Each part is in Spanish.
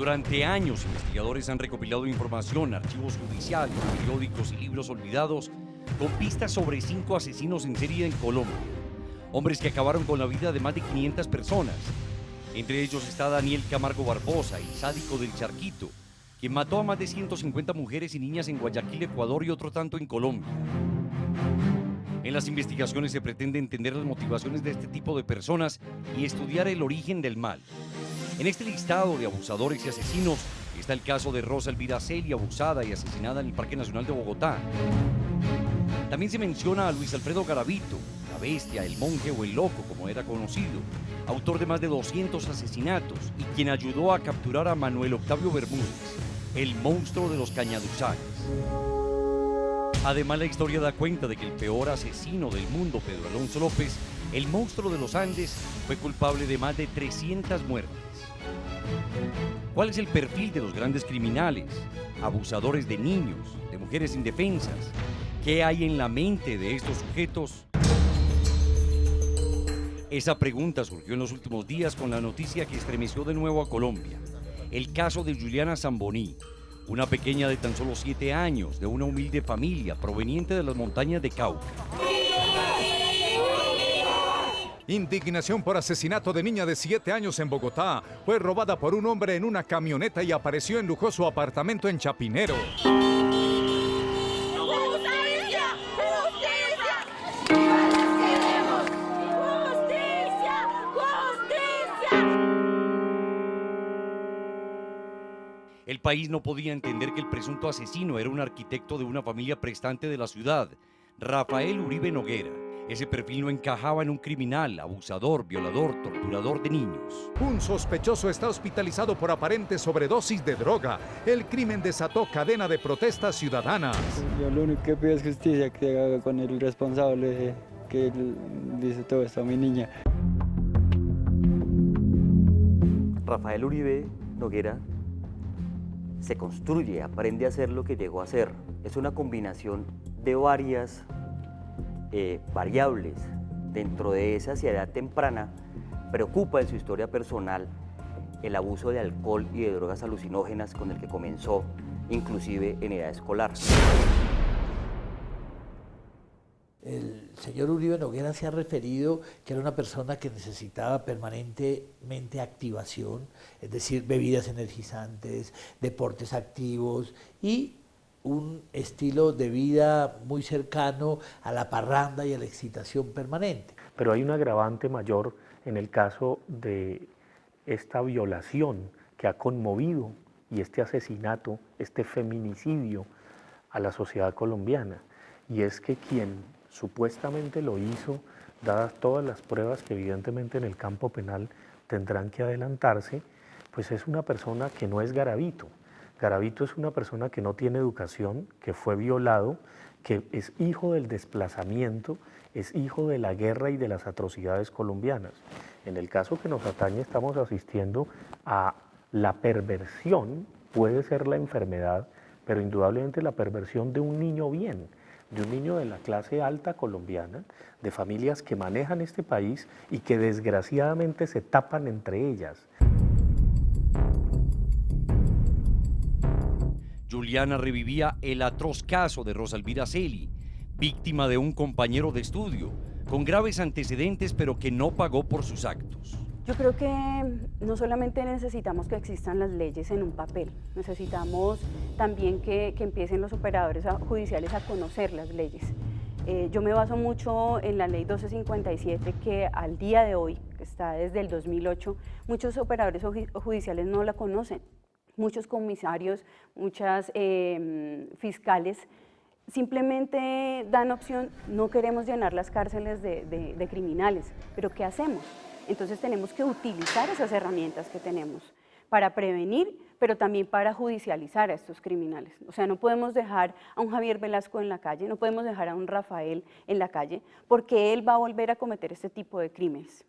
Durante años, investigadores han recopilado información, archivos judiciales, periódicos y libros olvidados con pistas sobre 5 asesinos en serie en Colombia. Hombres que acabaron con la vida de más de 500 personas. Entre ellos está Daniel Camargo Barbosa, el sádico del Charquito, quien mató a más de 150 mujeres y niñas en Guayaquil, Ecuador y otro tanto en Colombia. En las investigaciones se pretende entender las motivaciones de este tipo de personas y estudiar el origen del mal. En este listado de abusadores y asesinos está el caso de Rosa Elvira Celi, abusada y asesinada en el Parque Nacional de Bogotá. También se menciona a Luis Alfredo Garavito, la bestia, el monje o el loco, como era conocido, autor de más de 200 asesinatos y quien ayudó a capturar a Manuel Octavio Bermúdez, el monstruo de los Cañaduzales. Además, la historia da cuenta de que el peor asesino del mundo, Pedro Alonso López, el monstruo de los Andes, fue culpable de más de 300 muertes. ¿Cuál es el perfil de los grandes criminales, abusadores de niños, de mujeres indefensas? ¿Qué hay en la mente de estos sujetos? Esa pregunta surgió en los últimos días con la noticia que estremeció de nuevo a Colombia. El caso de Juliana Zamboní, una pequeña de tan solo 7 años, de una humilde familia proveniente de las montañas de Cauca. Indignación por asesinato de niña de 7 años en Bogotá. Fue robada por un hombre en una camioneta y apareció en lujoso apartamento en Chapinero. El país no podía entender que el presunto asesino era un arquitecto de una familia prestante de la ciudad, Rafael Uribe Noguera. Ese perfil no encajaba en un criminal, abusador, violador, torturador de niños. Un sospechoso está hospitalizado por aparente sobredosis de droga. El crimen desató cadena de protestas ciudadanas. Yo lo único que pido es justicia, que haga con el responsable que dice todo esto a mi niña. Rafael Uribe Noguera se construye, aprende a hacer lo que llegó a hacer. Es una combinación de varias variables. Dentro de esa edad temprana, preocupa en su historia personal el abuso de alcohol y de drogas alucinógenas con el que comenzó, inclusive en edad escolar. El señor Uribe Noguera se ha referido que era una persona que necesitaba permanentemente activación, es decir, bebidas energizantes, deportes activos y un estilo de vida muy cercano a la parranda y a la excitación permanente. Pero hay un agravante mayor en el caso de esta violación que ha conmovido y este asesinato, este feminicidio a la sociedad colombiana, y es que quien supuestamente lo hizo, dadas todas las pruebas que evidentemente en el campo penal tendrán que adelantarse, pues es una persona que no es Garavito. Garavito es una persona que no tiene educación, que fue violado, que es hijo del desplazamiento, es hijo de la guerra y de las atrocidades colombianas. En el caso que nos atañe estamos asistiendo a la perversión, puede ser la enfermedad, pero indudablemente la perversión de un niño bien, de un niño de la clase alta colombiana, de familias que manejan este país y que desgraciadamente se tapan entre ellas. Juliana revivía el atroz caso de Rosa Elvira Celi, víctima de un compañero de estudio, con graves antecedentes pero que no pagó por sus actos. Yo creo que no solamente necesitamos que existan las leyes en un papel, necesitamos también que empiecen los operadores judiciales a conocer las leyes. Yo me baso mucho en la ley 1257 que al día de hoy, que está desde el 2008, muchos operadores judiciales no la conocen. Muchos comisarios, muchas fiscales simplemente dan opción, no queremos llenar las cárceles de criminales, pero ¿qué hacemos? Entonces tenemos que utilizar esas herramientas que tenemos para prevenir, pero también para judicializar a estos criminales. O sea, no podemos dejar a un Javier Velasco en la calle, no podemos dejar a un Rafael en la calle, porque él va a volver a cometer este tipo de crímenes.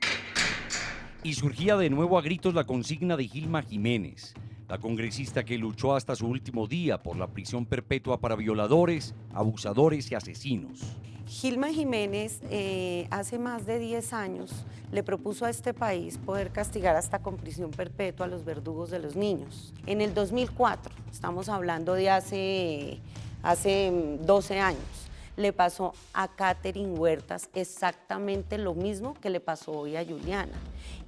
Y surgía de nuevo a gritos la consigna de Gilma Jiménez, la congresista que luchó hasta su último día por la prisión perpetua para violadores, abusadores y asesinos. Gilma Jiménez hace más de 10 años le propuso a este país poder castigar hasta con prisión perpetua a los verdugos de los niños. En el 2004, estamos hablando de hace 12 años, le pasó a Katherine Huertas exactamente lo mismo que le pasó hoy a Juliana.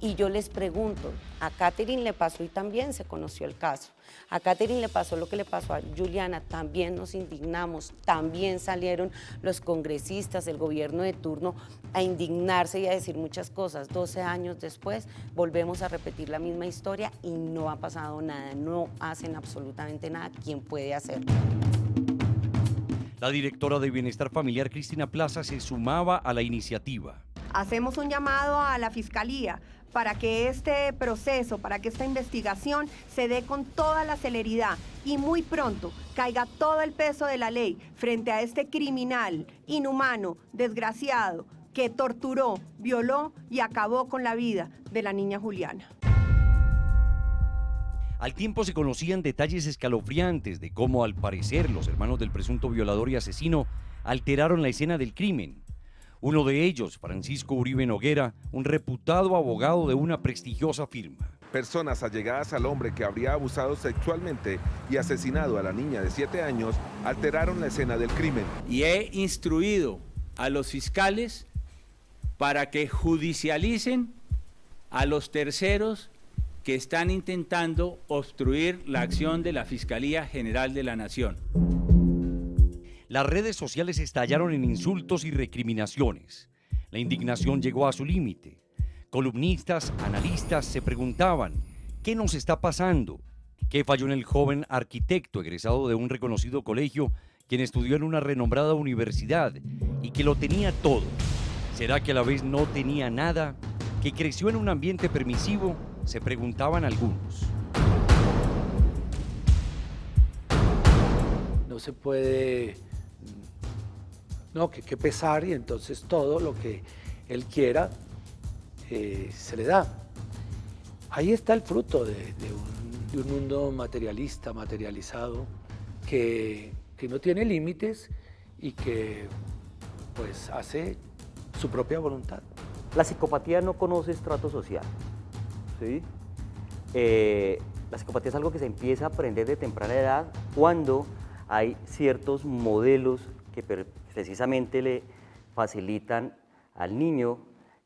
Y yo les pregunto, a Katherine le pasó y también se conoció el caso. A Katherine le pasó lo que le pasó a Juliana, también nos indignamos, también salieron los congresistas, el gobierno de turno a indignarse y a decir muchas cosas. 12 años después volvemos a repetir la misma historia y no ha pasado nada, no hacen absolutamente nada. ¿Quién puede hacerlo? La directora de Bienestar Familiar, Cristina Plaza, se sumaba a la iniciativa. Hacemos un llamado a la Fiscalía para que este proceso, para que esta investigación se dé con toda la celeridad y muy pronto caiga todo el peso de la ley frente a este criminal inhumano, desgraciado, que torturó, violó y acabó con la vida de la niña Juliana. Al tiempo se conocían detalles escalofriantes de cómo, al parecer, los hermanos del presunto violador y asesino alteraron la escena del crimen. Uno de ellos, Francisco Uribe Noguera, un reputado abogado de una prestigiosa firma. Personas allegadas al hombre que habría abusado sexualmente y asesinado a la niña de 7 años alteraron la escena del crimen. Y he instruido a los fiscales para que judicialicen a los terceros que están intentando obstruir la acción de la Fiscalía General de la Nación. Las redes sociales estallaron en insultos y recriminaciones. La indignación llegó a su límite. Columnistas, analistas se preguntaban, ¿qué nos está pasando? ¿Qué falló en el joven arquitecto egresado de un reconocido colegio, quien estudió en una renombrada universidad y que lo tenía todo? ¿Será que a la vez no tenía nada? ¿Que creció en un ambiente permisivo? Se preguntaban algunos. No se puede, que pesar, y entonces todo lo que él quiera se le da. Ahí está el fruto de un mundo materialista, materializado, que no tiene límites y que pues hace su propia voluntad. La psicopatía no conoce estrato social. ¿Sí? La psicopatía es algo que se empieza a aprender de temprana edad cuando hay ciertos modelos que precisamente le facilitan al niño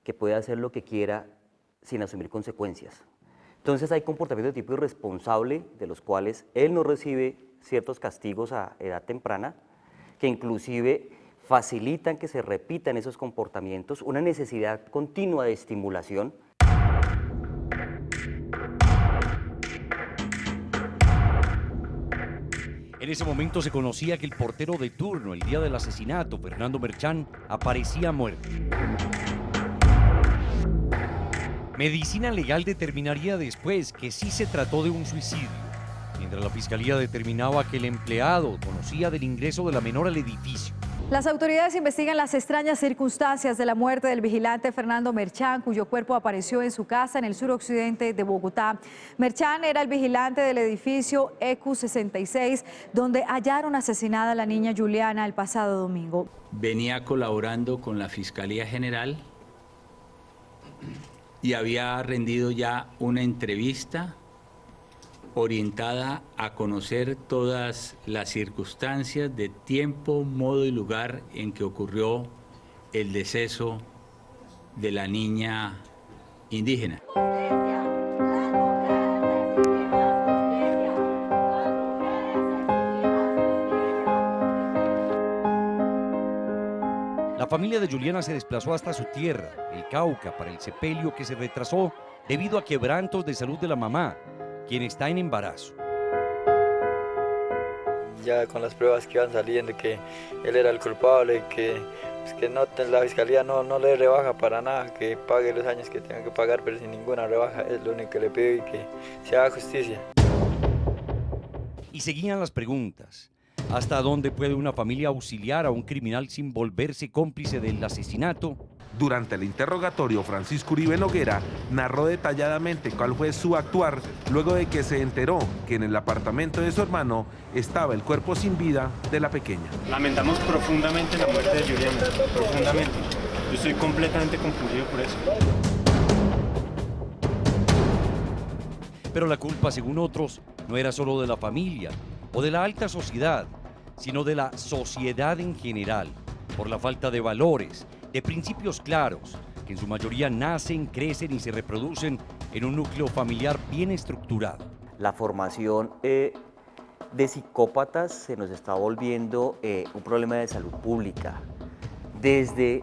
que puede hacer lo que quiera sin asumir consecuencias. Entonces hay comportamientos de tipo irresponsable de los cuales él no recibe ciertos castigos a edad temprana, que inclusive facilitan que se repitan esos comportamientos, una necesidad continua de estimulación. En ese momento se conocía que el portero de turno el día del asesinato, Fernando Merchán, aparecía muerto. Medicina legal determinaría después que sí se trató de un suicidio, mientras la fiscalía determinaba que el empleado conocía del ingreso de la menor al edificio. Las autoridades investigan las extrañas circunstancias de la muerte del vigilante Fernando Merchán, cuyo cuerpo apareció en su casa en el suroccidente de Bogotá. Merchán era el vigilante del edificio EQ66, donde hallaron asesinada a la niña Juliana el pasado domingo. Venía colaborando con la Fiscalía General y había rendido ya una entrevista orientada a conocer todas las circunstancias de tiempo, modo y lugar en que ocurrió el deceso de la niña indígena. La familia de Juliana se desplazó hasta su tierra, el Cauca, para el sepelio, que se retrasó debido a quebrantos de salud de la mamá, quien está en embarazo. Ya con las pruebas que iban saliendo, que él era el culpable, que no, la fiscalía no le rebaja para nada, que pague los años que tenga que pagar, pero sin ninguna rebaja, es lo único que le pido, y que se haga justicia. Y seguían las preguntas. ¿Hasta dónde puede una familia auxiliar a un criminal sin volverse cómplice del asesinato? Durante el interrogatorio, Francisco Uribe Noguera narró detalladamente cuál fue su actuar luego de que se enteró que en el apartamento de su hermano estaba el cuerpo sin vida de la pequeña. Lamentamos profundamente la muerte de Juliana, profundamente. Yo estoy completamente confundido por eso. Pero la culpa, según otros, no era solo de la familia o de la alta sociedad, sino de la sociedad en general, por la falta de valores, de principios claros, que en su mayoría nacen, crecen y se reproducen en un núcleo familiar bien estructurado. La formación de psicópatas se nos está volviendo un problema de salud pública, desde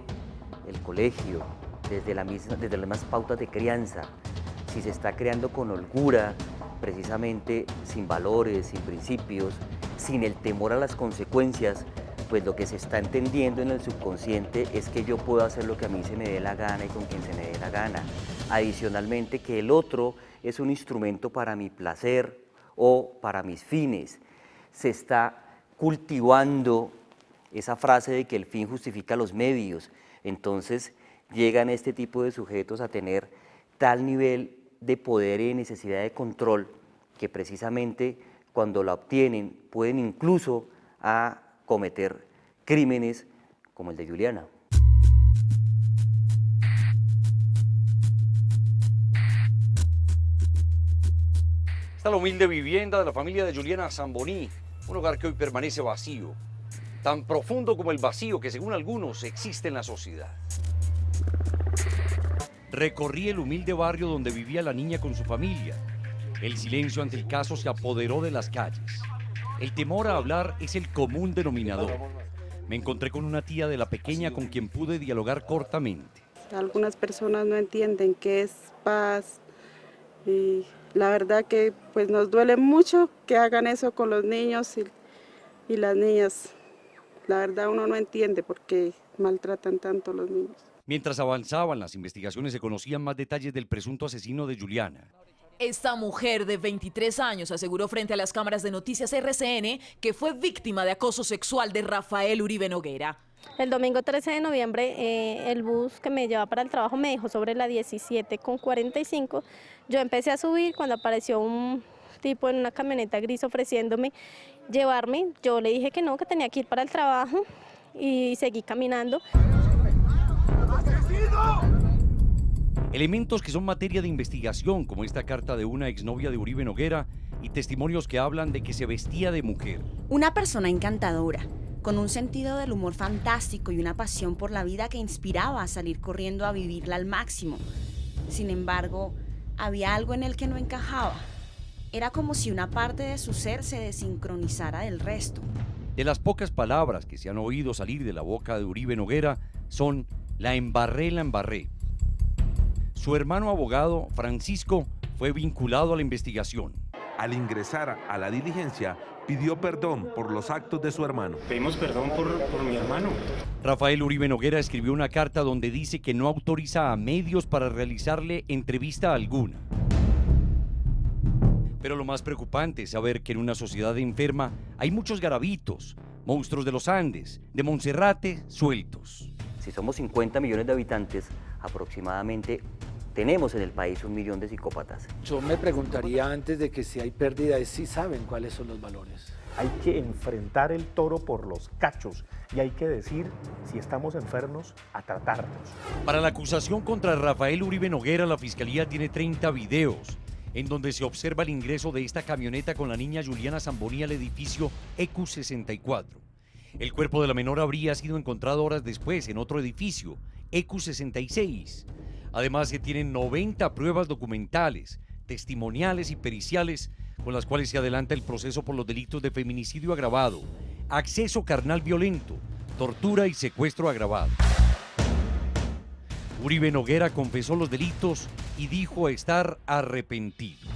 el colegio, desde las mismas pautas de crianza. Si se está creando con holgura, precisamente sin valores, sin principios, sin el temor a las consecuencias, pues lo que se está entendiendo en el subconsciente es que yo puedo hacer lo que a mí se me dé la gana y con quien se me dé la gana. Adicionalmente, que el otro es un instrumento para mi placer o para mis fines. Se está cultivando esa frase de que el fin justifica los medios. Entonces llegan este tipo de sujetos a tener tal nivel de poder y necesidad de control que precisamente cuando la obtienen pueden incluso a cometer crímenes como el de Juliana. Está la humilde vivienda de la familia de Juliana Zamboní, un hogar que hoy permanece vacío, tan profundo como el vacío que según algunos existe en la sociedad. Recorrí el humilde barrio donde vivía la niña con su familia. El silencio ante el caso se apoderó de las calles. El temor a hablar es el común denominador. Me encontré con una tía de la pequeña con quien pude dialogar cortamente. Algunas personas no entienden qué es paz y la verdad que pues nos duele mucho que hagan eso con los niños y las niñas. La verdad uno no entiende por qué maltratan tanto a los niños. Mientras avanzaban las investigaciones se conocían más detalles del presunto asesino de Juliana. Esta mujer de 23 años aseguró frente a las cámaras de noticias RCN que fue víctima de acoso sexual de Rafael Uribe Noguera. El domingo 13 de noviembre el bus que me lleva para el trabajo me dejó sobre la 17:45. Yo empecé a subir cuando apareció un tipo en una camioneta gris ofreciéndome llevarme. Yo le dije que no, que tenía que ir para el trabajo y seguí caminando. Elementos que son materia de investigación, como esta carta de una exnovia de Uribe Noguera y testimonios que hablan de que se vestía de mujer. Una persona encantadora, con un sentido del humor fantástico y una pasión por la vida que inspiraba a salir corriendo a vivirla al máximo. Sin embargo, había algo en él que no encajaba. Era como si una parte de su ser se desincronizara del resto. De las pocas palabras que se han oído salir de la boca de Uribe Noguera son la embarré. Su hermano abogado, Francisco, fue vinculado a la investigación. Al ingresar a la diligencia, pidió perdón por los actos de su hermano. Pedimos perdón por mi hermano. Rafael Uribe Noguera escribió una carta donde dice que no autoriza a medios para realizarle entrevista alguna. Pero lo más preocupante es saber que en una sociedad enferma hay muchos garabitos, monstruos de los Andes, de Monserrate, sueltos. Si somos 50 millones de habitantes, aproximadamente tenemos en el país 1 millón de psicópatas. Yo me preguntaría antes de que si hay pérdida, es si saben cuáles son los valores. Hay que enfrentar el toro por los cachos y hay que decir, si estamos enfermos, a tratarnos. Para la acusación contra Rafael Uribe Noguera, la Fiscalía tiene 30 videos en donde se observa el ingreso de esta camioneta con la niña Juliana Zamboní al edificio EQ64. El cuerpo de la menor habría sido encontrado horas después en otro edificio, EQ66. Además, se tienen 90 pruebas documentales, testimoniales y periciales con las cuales se adelanta el proceso por los delitos de feminicidio agravado, acceso carnal violento, tortura y secuestro agravado. Uribe Noguera confesó los delitos y dijo estar arrepentido.